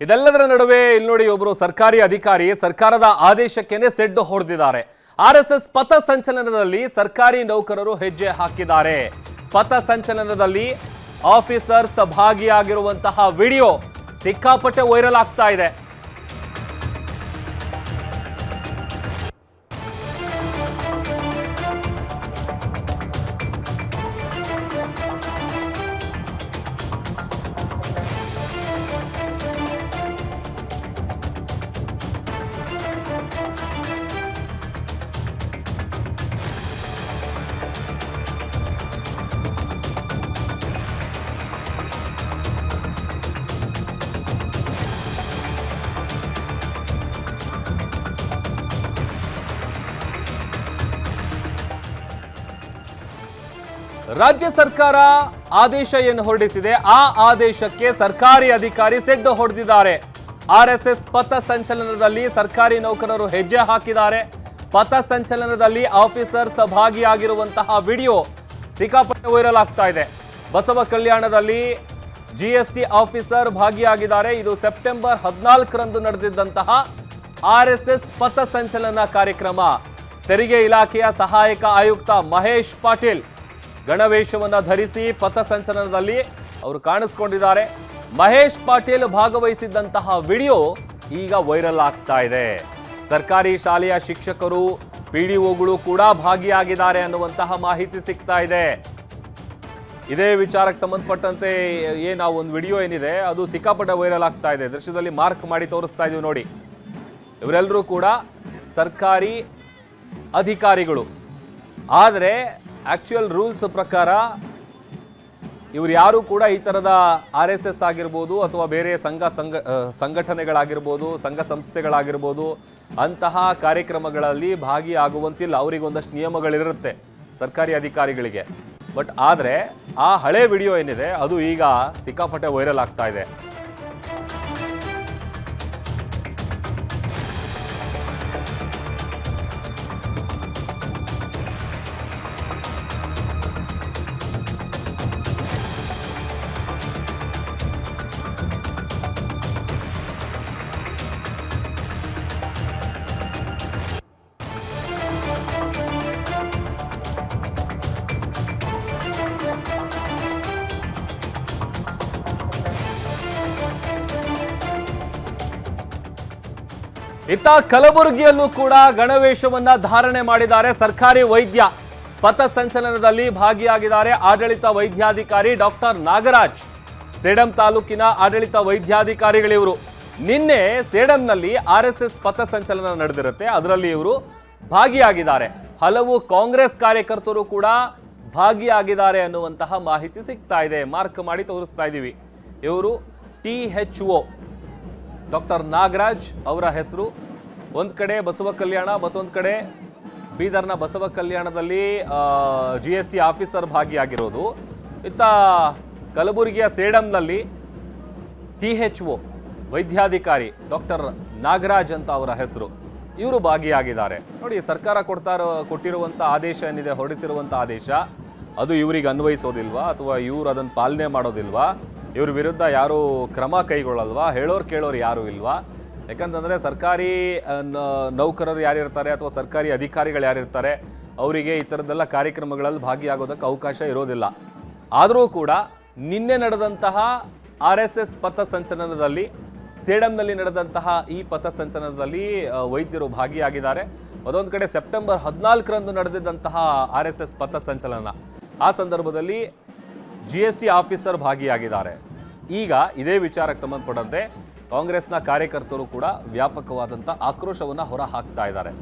ಇದೆಲ್ಲದರ ನಡುವೆ ಇಲ್ಲಿ ನೋಡಿ ಒಬ್ಬರು ಸರ್ಕಾರಿ ಅಧಿಕಾರಿ ಸರ್ಕಾರದ ಆದೇಶಕ್ಕೆ ಸೆಡ್ಡು ಹೊಡೆದಿದ್ದಾರೆ. ಆರ್ಎಸ್ಎಸ್ ಪಥ ಸಂಚಲನದಲ್ಲಿ ಸರ್ಕಾರಿ ನೌಕರರು ಹೆಜ್ಜೆ ಹಾಕಿದ್ದಾರೆ. ಪಥ ಸಂಚಲನದಲ್ಲಿ ಆಫೀಸರ್ಸ್ ಭಾಗಿಯಾಗಿರುವಂತಹ ವಿಡಿಯೋ ಸಿಕ್ಕಾಪಟ್ಟೆ ವೈರಲ್ ಆಗ್ತಾ ಇದೆ. ರಾಜ್ಯ ಸರ್ಕಾರ ಆದೇಶ ಏನು ಹೊರಡಿಸಿದೆ, ಆ ಆದೇಶಕ್ಕೆ ಸರ್ಕಾರಿ ಅಧಿಕಾರಿ ಸೆಡ್ಡು ಹೊಡೆದಿದ್ದಾರೆ. ಆರ್ಎಸ್ಎಸ್ ಪಥ ಸಂಚಲನದಲ್ಲಿ ಸರ್ಕಾರಿ ನೌಕರರು ಹೆಜ್ಜೆ ಹಾಕಿದ್ದಾರೆ. ಪಥ ಸಂಚಲನದಲ್ಲಿ ಆಫೀಸರ್ಸ್ ಭಾಗಿಯಾಗಿರುವಂತಹ ವಿಡಿಯೋ ಸಿಕ್ಕಾಪಟ್ಟೆ ವೈರಲ್ ಆಗ್ತಾ ಇದೆ. ಬಸವ ಕಲ್ಯಾಣದಲ್ಲಿ ಜಿಎಸ್ಟಿ ಆಫೀಸರ್ ಭಾಗಿಯಾಗಿದ್ದಾರೆ. ಇದು ಸೆಪ್ಟೆಂಬರ್ 14ರಂದು ನಡೆದಿದ್ದಂತಹ ಆರ್ಎಸ್ಎಸ್ ಪಥ ಸಂಚಲನ ಕಾರ್ಯಕ್ರಮ. ತೆರಿಗೆ ಇಲಾಖೆಯ ಸಹಾಯಕ ಆಯುಕ್ತ ಮಹೇಶ್ ಪಾಟೀಲ್ ಗಣವೇಶವನ್ನ ಧರಿಸಿ ಪಥ ಸಂಚಲನದಲ್ಲಿ ಅವರು ಕಾಣಿಸ್ಕೊಂಡಿದ್ದಾರೆ. ಮಹೇಶ್ ಪಾಟೀಲ್ ಭಾಗವಹಿಸಿದ್ದಂತಹ ವಿಡಿಯೋ ಈಗ ವೈರಲ್ ಆಗ್ತಾ ಇದೆ. ಸರ್ಕಾರಿ ಶಾಲೆಯ ಶಿಕ್ಷಕರು, ಪಿಡಿಒಗಳು ಕೂಡ ಭಾಗಿಯಾಗಿದ್ದಾರೆ ಅನ್ನುವಂತಹ ಮಾಹಿತಿ ಸಿಗ್ತಾ ಇದೆ. ಇದೇ ವಿಚಾರಕ್ಕೆ ಸಂಬಂಧಪಟ್ಟಂತೆ ನಾವು ಒಂದು ವಿಡಿಯೋ ಏನಿದೆ ಅದು ಸಿಕ್ಕಾಪಟ್ಟೆ ವೈರಲ್ ಆಗ್ತಾ ಇದೆ. ದೃಶ್ಯದಲ್ಲಿ ಮಾರ್ಕ್ ಮಾಡಿ ತೋರಿಸ್ತಾ ಇದೀವಿ ನೋಡಿ. ಇವರೆಲ್ಲರೂ ಕೂಡ ಸರ್ಕಾರಿ ಅಧಿಕಾರಿಗಳು. ಆದರೆ ಆಕ್ಚುಯಲ್ ರೂಲ್ಸ್ ಪ್ರಕಾರ ಇವರು ಯಾರು ಕೂಡ ಈ ಥರದ RSS ಆಗಿರ್ಬೋದು ಅಥವಾ ಬೇರೆ ಸಂಘಟನೆಗಳಾಗಿರ್ಬೋದು, ಸಂಘ ಸಂಸ್ಥೆಗಳಾಗಿರ್ಬೋದು, ಅಂತಹ ಕಾರ್ಯಕ್ರಮಗಳಲ್ಲಿ ಭಾಗಿಯಾಗುವಂತಿಲ್ಲ. ಅವರಿಗೊಂದಷ್ಟು ನಿಯಮಗಳಿರುತ್ತೆ ಸರ್ಕಾರಿ ಅಧಿಕಾರಿಗಳಿಗೆ. ಬಟ್ ಆದರೆ ಆ ಹಳೆ ವಿಡಿಯೋ ಏನಿದೆ ಅದು ಈಗ ಸಿಕ್ಕಾಪಟ್ಟೆ ವೈರಲ್ ಆಗ್ತಾ ಇದೆ. ಇತ್ತ ಕಲಬುರಗಿಯಲ್ಲೂ ಕೂಡ ಗಣವೇಶವನ್ನ ಧಾರಣೆ ಮಾಡಿದ್ದಾರೆ ಸರ್ಕಾರಿ ವೈದ್ಯ. ಪಥ ಸಂಚಲನದಲ್ಲಿ ಭಾಗಿಯಾಗಿದ್ದಾರೆ ಆಡಳಿತ ವೈದ್ಯಾಧಿಕಾರಿ ಡಾಕ್ಟರ್ ನಾಗರಾಜ್. ಸೇಡಂ ತಾಲೂಕಿನ ಆಡಳಿತ ವೈದ್ಯಾಧಿಕಾರಿಗಳಿವರು. ನಿನ್ನೆ ಸೇಡಂನಲ್ಲಿ RSS ಪಥ ಸಂಚಲನ ನಡೆದಿರುತ್ತೆ, ಅದರಲ್ಲಿ ಇವರು ಭಾಗಿಯಾಗಿದ್ದಾರೆ. ಹಲವು ಕಾಂಗ್ರೆಸ್ ಕಾರ್ಯಕರ್ತರು ಕೂಡ ಭಾಗಿಯಾಗಿದ್ದಾರೆ ಅನ್ನುವಂತಹ ಮಾಹಿತಿ ಸಿಗ್ತಾ ಇದೆ. ಮಾರ್ಕ್ ಮಾಡಿ ತೋರಿಸ್ತಾ ಇದ್ದೀವಿ. ಇವರು THO ಡಾಕ್ಟರ್ ನಾಗರಾಜ್ ಅವರ ಹೆಸರು. ಒಂದು ಕಡೆ ಬಸವ ಕಲ್ಯಾಣ, ಮತ್ತೊಂದು ಕಡೆ ಬೀದರ್ನ ಬಸವ ಕಲ್ಯಾಣದಲ್ಲಿ GST ಆಫೀಸರ್ ಭಾಗಿಯಾಗಿರೋದು. ಇತ್ತ ಕಲಬುರಗಿಯ ಸೇಡಂನಲ್ಲಿ THO ವೈದ್ಯಾಧಿಕಾರಿ ಡಾಕ್ಟರ್ ನಾಗರಾಜ್ ಅಂತ ಅವರ ಹೆಸರು. ಇವರು ಭಾಗಿಯಾಗಿದ್ದಾರೆ. ನೋಡಿ, ಸರ್ಕಾರ ಕೊಟ್ಟಿರುವಂಥ ಆದೇಶ ಏನಿದೆ, ಹೊರಡಿಸಿರುವಂಥ ಆದೇಶ ಅದು ಇವರಿಗೆ ಅನ್ವಯಿಸೋದಿಲ್ವಾ ಅಥವಾ ಇವರು ಅದನ್ನು ಪಾಲನೆ ಮಾಡೋದಿಲ್ವಾ? ಇವ್ರ ವಿರುದ್ಧ ಯಾರು ಕ್ರಮ ಕೈಗೊಳ್ಳಲ್ವಾ? ಹೇಳೋರು ಕೇಳೋರು ಯಾರು ಇಲ್ವಾ? ಯಾಕಂತಂದರೆ ಸರ್ಕಾರಿ ನೌಕರರು ಯಾರಿರ್ತಾರೆ ಅಥವಾ ಸರ್ಕಾರಿ ಅಧಿಕಾರಿಗಳು ಯಾರಿರ್ತಾರೆ ಅವರಿಗೆ ಈ ಥರದ್ದೆಲ್ಲ ಕಾರ್ಯಕ್ರಮಗಳಲ್ಲಿ ಭಾಗಿಯಾಗೋದಕ್ಕೆ ಅವಕಾಶ ಇರೋದಿಲ್ಲ. ಆದರೂ ಕೂಡ ನಿನ್ನೆ ನಡೆದಂತಹ RSS ಪಥ ಸಂಚಲನದಲ್ಲಿ, ಸೇಡಂನಲ್ಲಿ ನಡೆದಂತಹ ಈ ಪಥ ಸಂಚಲನದಲ್ಲಿ ವೈದ್ಯರು ಭಾಗಿಯಾಗಿದ್ದಾರೆ. ಅದೊಂದು ಕಡೆ ಸೆಪ್ಟೆಂಬರ್ 14ರಂದು ನಡೆದಿದ್ದಂತಹ RSS ಪಥ ಸಂಚಲನ, ಆ ಸಂದರ್ಭದಲ್ಲಿ GST ಆಫೀಸರ್ ಭಾಗಿಯಾಗಿದ್ದಾರೆ. ಈಗ ಇದೇ ವಿಚಾರಕ್ಕೆ ಸಂಬಂಧಪಟ್ಟಂತೆ ಕಾಂಗ್ರೆಸ್ನ ಕಾರ್ಯಕರ್ತರು ಕೂಡ ವ್ಯಾಪಕವಾದಂಥ ಆಕ್ರೋಶವನ್ನು ಹೊರ ಹಾಕ್ತಾ ಇದ್ದಾರೆ.